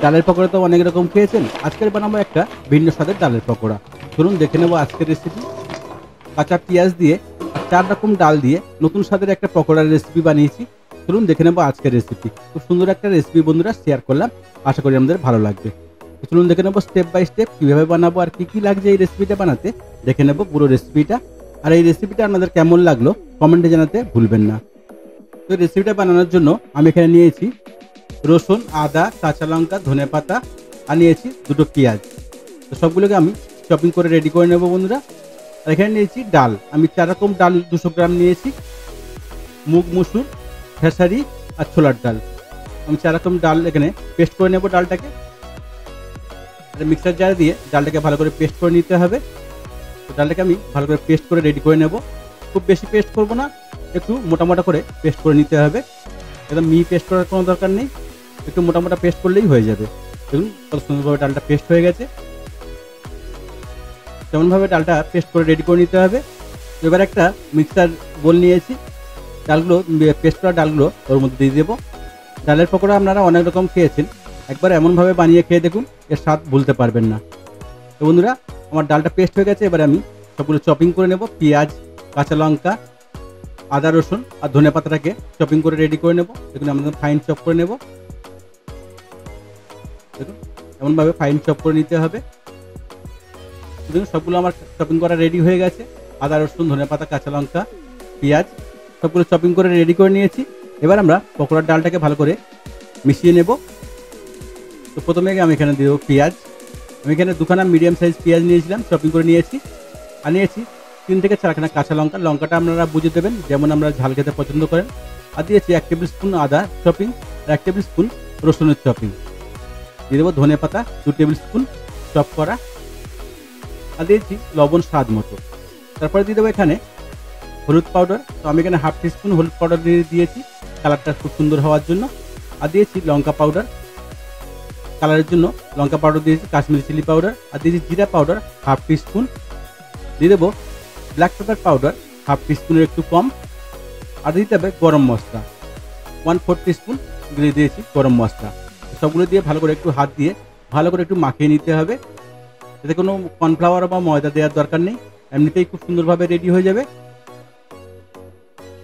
ডালের পকোড়া তো অনেক রকম খেয়েছেন, আজকের বানাবো একটা ভিন্ন স্বাদের ডালের পকোড়া। চলুন দেখে নেবো আজকের রেসিপি। কাঁচা পেঁয়াজ দিয়ে আর 4 রকম ডাল দিয়ে নতুন স্বাদের একটা পকোড়ার রেসিপি বানিয়েছি। চলুন দেখে নেবো আজকের রেসিপি। খুব সুন্দর একটা রেসিপি বন্ধুরা শেয়ার করলাম, আশা করি আমাদের ভালো লাগবে। তো চলুন দেখে নেবো স্টেপ বাই স্টেপ কীভাবে বানাবো আর কী কী লাগছে এই রেসিপিটা বানাতে। দেখে নেবো পুরো রেসিপিটা। আর এই রেসিপিটা আপনাদের কেমন লাগলো কমেন্টে জানাতে ভুলবেন না। তো রেসিপিটা বানানোর জন্য আমি এখানে নিয়েছি রসুন, আদা, কাঁচা লঙ্কা, ধনেপাতা আর নিয়েছি 2টো পেঁয়াজ। তো সবগুলোকে আমি চপিং করে রেডি করে নেব বন্ধুরা। আর এখানে নিয়েছি ডাল, আমি 4 রকম ডাল 200 গ্রাম নিয়েছি। মুগ, মসুর, খেসারি আর ছোলার ডাল। আমি 4 রকম ডাল এখানে পেস্ট করে নেব ডালটাকে। মিক্সার জারে দিয়ে ডালটাকে ভালো করে পেস্ট করে নিতে হবে। তো ডালটাকে আমি ভালো করে পেস্ট করে রেডি করে নেব। খুব বেশি পেস্ট করব না, একটু মোটা মোটা করে পেস্ট করে নিতে হবে। একদম মিহি পেস্ট করার কোনো দরকার নেই, একটু মোটা মোটা পেস্ট করলেই হয়ে যাবে। দেখুন কত সুন্দরভাবে ডালটা পেস্ট হয়ে গেছে। তেমনভাবে ডালটা পেস্ট করে রেডি করে নিতে হবে। এবার একটা মিক্সার বোল নিয়েছি, ডালগুলো পেস্ট করা ডালগুলো ওর মধ্যে দিয়ে দেবো। ডালের পকোড়া আপনারা অনেক রকম খেয়েছেন, একবার এমনভাবে বানিয়ে খেয়ে দেখুন, এর স্বাদ ভুলতে পারবেন না। তো বন্ধুরা আমার ডালটা পেস্ট হয়ে গেছে, এবার আমি সবগুলো চপিং করে নেব। পেঁয়াজ, কাঁচা লঙ্কা, আদা, রসুন আর ধনেপাতাটাকে চপিং করে রেডি করে নেব। দেখুন আমাদের ফাইন চপ করে নেব। দেখুন এমনভাবে ফাইন চপ করে নিতে হবে। দেখুন সবগুলো আমার চপিং করা রেডি হয়ে গেছে। আদা, রসুন, ধনেপাতা, কাঁচা লঙ্কা, পেঁয়াজ সবগুলো চপিং করে রেডি করে নিয়েছি। এবার আমরা পকোড়ার ডালটাকে ভালো করে মিশিয়ে নেব। তো প্রথমে আমি এখানে দেব পেঁয়াজ। আমি এখানে 2খানা মিডিয়াম সাইজ পেঁয়াজ নিয়েছিলাম, চপিং করে নিয়েছি। আর নিয়েছি 3 থেকে 4খানা কাঁচা লঙ্কা। লঙ্কাটা আপনারা বুঝে দেবেন যেমন আমরা ঝাল খেতে পছন্দ করেন। আর দিয়েছি 1 টেবিল স্পুন আদা চপিং আর 1 টেবিল স্পুন রসুনের চপিং। দিয়ে দেবো ধনে পাতা 2 টেবিল স্পুন চপ করা। আর দিয়েছি লবণ স্বাদ মতো। তারপরে দিয়ে দেবো এখানে হলুদ পাউডার। তো আমি এখানে 1/2 টিস্পুন হলুদ পাউডার দিয়েছি কালারটা খুব সুন্দর হওয়ার জন্য। আর দিয়েছি লঙ্কা পাউডার, কালারের জন্য লঙ্কা পাউডার দিয়েছি, কাশ্মীরি চিলি পাউডার। আর দিয়েছি জিরা পাউডার 1/2 টিস্পুন। দিয়ে দেবো ব্ল্যাক পেপার পাউডার 1/2 টিস্পুনের একটু কম। আর দিতে হবে গরম মশলা 1/4 টিস্পুন দিয়েছি গরম মশলা। সবগুলো দিয়ে ভালো করে একটু হাত দিয়ে ভালো করে একটু মাখিয়ে নিতে হবে। এতে কোনো কর্নফ্লাওয়ার বা ময়দা দেওয়ার দরকার নেই, এমনিতেই খুব সুন্দরভাবে রেডি হয়ে যাবে।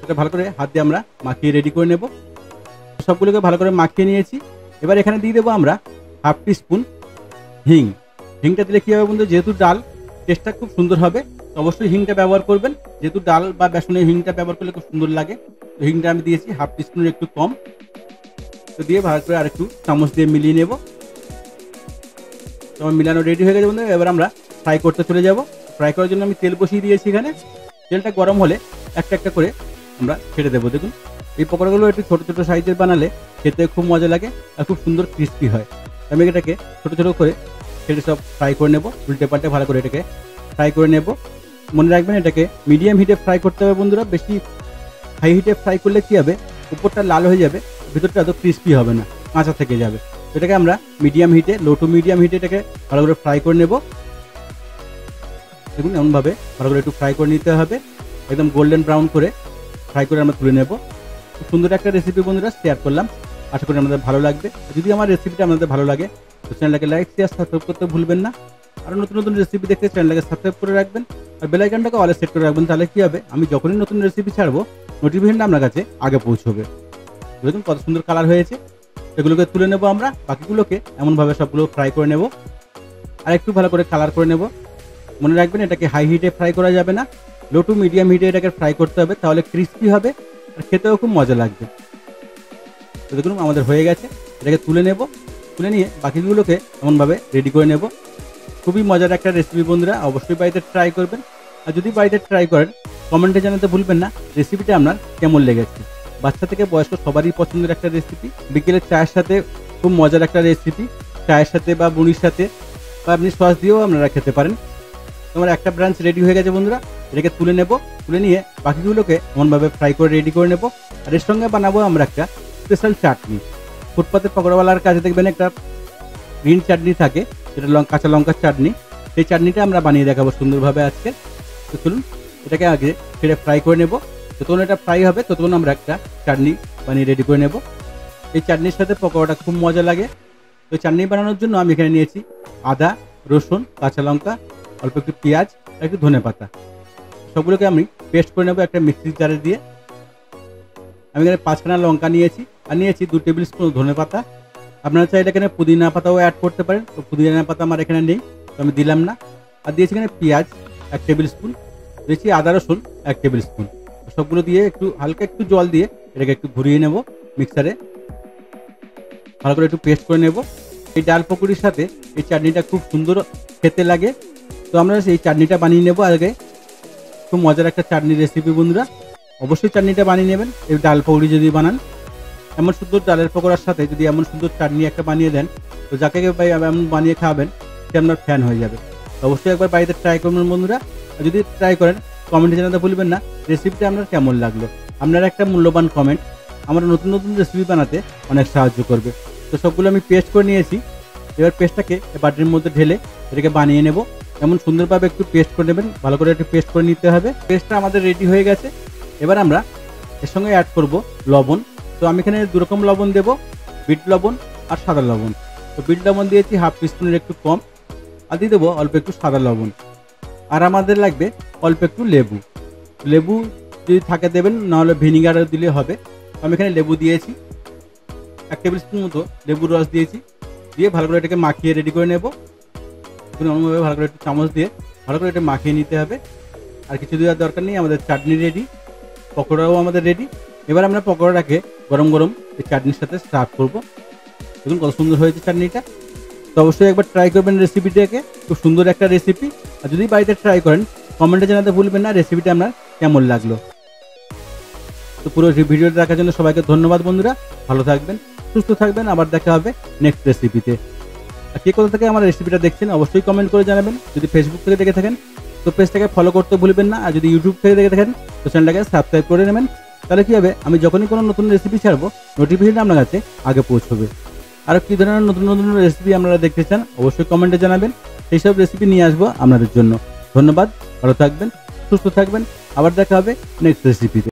এটা ভালো করে হাত দিয়ে আমরা মাখিয়ে রেডি করে নেব। সবগুলোকে ভালো করে মাখিয়ে নিয়েছি। এবার এখানে দিয়ে দেবো আমরা 1/2 টিস্পুন হিং। হিংটা দিলে কী হবে বন্ধু, যেহেতু ডাল টেস্টটা খুব সুন্দর হবে, তো অবশ্যই হিংটা ব্যবহার করবেন। যেহেতু ডাল বা বেসনে হিংটা ব্যবহার করলে খুব সুন্দর লাগে। তো হিংটা আমি দিয়েছি 1/2 টিস্পুনের একটু কম। তো দিয়ে ভালো করে আরেকটু চামচ দিয়ে মিলিয়ে নেব। তো আমার মিলানো রেডি হয়ে গেছে বন্ধু। এবার আমরা ফ্রাই করতে চলে যাব। ফ্রাই করার জন্য আমি তেল বসিয়ে দিয়েছি এখানে। তেলটা গরম হলে একটা একটা করে আমরা ছেড়ে দেবো। দেখুন এই পকোড়াগুলো একটু ছোটো ছোটো সাইজের বানালে খেতে খুব মজা লাগে আর খুব সুন্দর ক্রিস্পি হয়। আমি এটাকে ছোটো ছোটো করে ছেড়ে সব ফ্রাই করে নেব। উল্টে পাল্টে ভালো করে এটাকে ফ্রাই করে নেব। মনে রাখবেন এটাকে মিডিয়াম হিটে ফ্রাই করতে হবে বন্ধুরা। বেশি হাই হিটে ফ্রাই করলে কী হবে, উপরটা লাল হয়ে যাবে, ভিতরটা এত ক্রিস্পি হবে না, কাঁচা থেকে যাবে। এটাকে আমরা মিডিয়াম হিটে, লো টু মিডিয়াম হিটে এটাকে ভালো করে ফ্রাই করে নেব। দেখুন এমনভাবে ভালো করে একটু ফ্রাই করে নিতে হবে, একদম গোল্ডেন ব্রাউন করে ফ্রাই করে আমরা তুলে নেব। খুব সুন্দর একটা রেসিপি বন্ধুরা শেয়ার করলাম, আশা করি আমাদের ভালো লাগবে। যদি আমার রেসিপিটা আপনাদের ভালো লাগে তো চ্যানেলটাকে লাইক, শেয়ার, সাবস্ক্রাইব করতে ভুলবেন না। আর নতুন নতুন রেসিপি দেখতে চ্যানেলটাকে সাবস্ক্রাইব করে রাখবেন আর বেল আইকনটাকে অলে সেট করে রাখবেন। তাহলে কী হবে, আমি যখনই নতুন রেসিপি ছাড়বো নোটিফিকেশনটা আপনার কাছে আগে পৌঁছবে। দেখুন কত সুন্দর কালার হয়েছে। এগুলোকে তুলে নেব আমরা, বাকিগুলোকে এমনভাবে সবগুলো ফ্রাই করে নেব আর একটু ভালো করে কালার করে নেব। মনে রাখবেন এটাকে হাই হিটে ফ্রাই করা যাবে না, লো টু মিডিয়াম হিটে এটাকে ফ্রাই করতে হবে, তাহলে ক্রিস্পি হবে আর খেতেও খুব মজা লাগবে। তো দেখুন আমাদের হয়ে গেছে, এটাকে তুলে নেব। তুলে নিয়ে বাকিগুলোকে এমনভাবে রেডি করে নেব। খুবই মজার একটা রেসিপি বন্ধুরা, অবশ্যই বাড়িতে ট্রাই করবেন। আর যদি বাড়িতে ট্রাই করেন কমেন্টে জানাতে ভুলবেন না রেসিপিটা আপনার কেমন লেগেছে। বাচ্চা থেকে বয়স্ক সবারই পছন্দের একটা রেসিপি, বিকেলের চায়ের সাথে খুব মজার একটা রেসিপি। চায়ের সাথে বা মুড়ির সাথে বা আপনি সস দিয়েও আপনারা খেতে পারেন। তোমার একটা ব্রাঞ্চ রেডি হয়ে গেছে বন্ধুরা, এটাকে তুলে নেব। তুলে নিয়ে বাকিগুলোকে এমনভাবে ফ্রাই করে রেডি করে নেব। আর এর সঙ্গে বানাবো আমরা একটা স্পেশাল চাটনি। ফুটপাতের পকোড়াওয়ালার কাছে দেখবেন একটা গ্রিন চাটনি থাকে, যেটা কাঁচা লঙ্কার চাটনি। সেই চাটনিটা আমরা বানিয়ে দেখাবো সুন্দরভাবে আজকে। তো চলুন এটাকে আগে ছেড়ে ফ্রাই করে নেব। যতক্ষণ এটা ফ্রাই হবে ততক্ষণ আমরা একটা চাটনি বানিয়ে রেডি করে নেব। এই চাটনির সাথে পকোড়াটা খুব মজা লাগে। তো চাটনি বানানোর জন্য আমি এখানে নিয়েছি আদা, রসুন, কাঁচা লঙ্কা, অল্প একটু পেঁয়াজ আর একটু ধনেপাতা। সবগুলোকে আমি পেস্ট করে নেবো একটা মিক্সির জারে দিয়ে। আমি এখানে 5খানা লঙ্কা নিয়েছি আর নিয়েছি 2 টেবিল স্পুন ধনেপাতা। আপনারা চাইলে এখানে পুদিনা পাতাও অ্যাড করতে পারেন, তো পুদিনা পাতা আমার এখানে নেই, তো আমি দিলাম না। আর দিয়েছি এখানে পেঁয়াজ 1 টেবিল স্পুন, দিয়েছি আদা রসুন 1 টেবিল স্পুন। সবগুলো দিয়ে একটু হালকা একটু জল দিয়ে এটাকে একটু ঘুরিয়ে নেব মিক্সারে, ভালো করে একটু পেস্ট করে নেব। এই ডাল পকোড়ির সাথে এই চাটনিটা খুব সুন্দর খেতে লাগে। তো আমরা এই চাটনিটা বানিয়ে নেব আগে। খুব মজার একটা চাটনি রেসিপি বন্ধুরা, অবশ্যই চাটনিটা বানিয়ে নেবেন। এই ডাল পকোড়ি যদি বানান, এমন সুন্দর ডালের পকোড়ার সাথে যদি এমন সুন্দর চাটনি একটা বানিয়ে দেন, তো যাকে এমন বানিয়ে খাওয়াবেন সে আপনার ফ্যান হয়ে যাবে। তো অবশ্যই একবার বাড়িতে ট্রাই করবেন বন্ধুরা। আর যদি ট্রাই করেন কমেন্টে জানাতে ভুলবেন না রেসিপিটা আপনার কেমন লাগলো। আপনার একটা মূল্যবান কমেন্ট আমার নতুন নতুন রেসিপি বানাতে অনেক সাহায্য করবে। তো সবগুলো আমি পেস্ট করে নিয়েছি। এবার পেস্টটাকে বাটির মধ্যে ঢেলে এটাকে বানিয়ে নেব। এমন সুন্দরভাবে একটু পেস্ট করে নেবেন, ভালো করে একটু পেস্ট করে নিতে হবে। পেস্টটা আমাদের রেডি হয়ে গেছে। এবার আমরা এর সঙ্গে অ্যাড করব লবণ। তো আমি এখানে 2 রকম লবণ দেব, বিট লবণ আর সাদা লবণ। তো বিট লবণ দিয়েছি 1/2 টিস্পুনের একটু কম, আর দিয়ে দেবো অল্প একটু সাদা লবণ। আর আমাদের লাগবে অল্প একটু লেবু। লেবু যদি থাকে দেবেন, নাহলে ভিনিগার দিলে হবে। আমি এখানে লেবু দিয়েছি 1 টেবিল স্পুন মতো লেবুর রস দিয়েছি, দিয়ে ভালো করে এটাকে মাখিয়ে রেডি করে নেব। অন্যভাবে ভালো করে একটু চামচ দিয়ে ভালো করে এটা মাখিয়ে নিতে হবে। আর কিছু দেওয়ার দরকার নেই, আমাদের চাটনি রেডি, পকোড়াও আমাদের রেডি। এবার আমরা পকোড়াটাকে গরম গরম এই চাটনির সাথে সার্ভ করব। দেখুন কত সুন্দর হয়েছে চাটনিটা। তো অবশ্যই একবার ট্রাই করবেন রেসিপিটাকে, খুব সুন্দর একটা রেসিপি। আর যদি বাড়িতে ট্রাই করেন কমেন্টে জানাতে ভুলবেন না রেসিপিটা আপনার কেমন লাগলো। তো পুরো ভিডিওটা দেখার জন্য সবাইকে ধন্যবাদ বন্ধুরা। ভালো থাকবেন, সুস্থ থাকবেন, আবার দেখা হবে নেক্সট রেসিপিতে। আর কে কোথা থেকে আমার রেসিপিটা দেখছেন অবশ্যই কমেন্ট করে জানাবেন। যদি ফেসবুক থেকে দেখে থাকেন তো পেজটাকে ফলো করতে ভুলবেন না। আর যদি ইউটিউব থেকে দেখে থাকেন তো চ্যানেলটাকে সাবস্ক্রাইব করে নেবেন। তাহলে কী হবে, আমি যখনই কোনো নতুন রেসিপি ছাড়বো নোটিফিকেশন আপনার কাছে আগে পৌঁছবে। আর কী ধরনের নতুন নতুন রেসিপি আপনারা দেখতে চান অবশ্যই কমেন্টে জানাবেন, সেই সব রেসিপি নিয়ে আসবো আপনাদের জন্য। ধন্যবাদ, ভালো থাকবেন, সুস্থ থাকবেন, আবার দেখা হবে নেক্সট রেসিপিতে।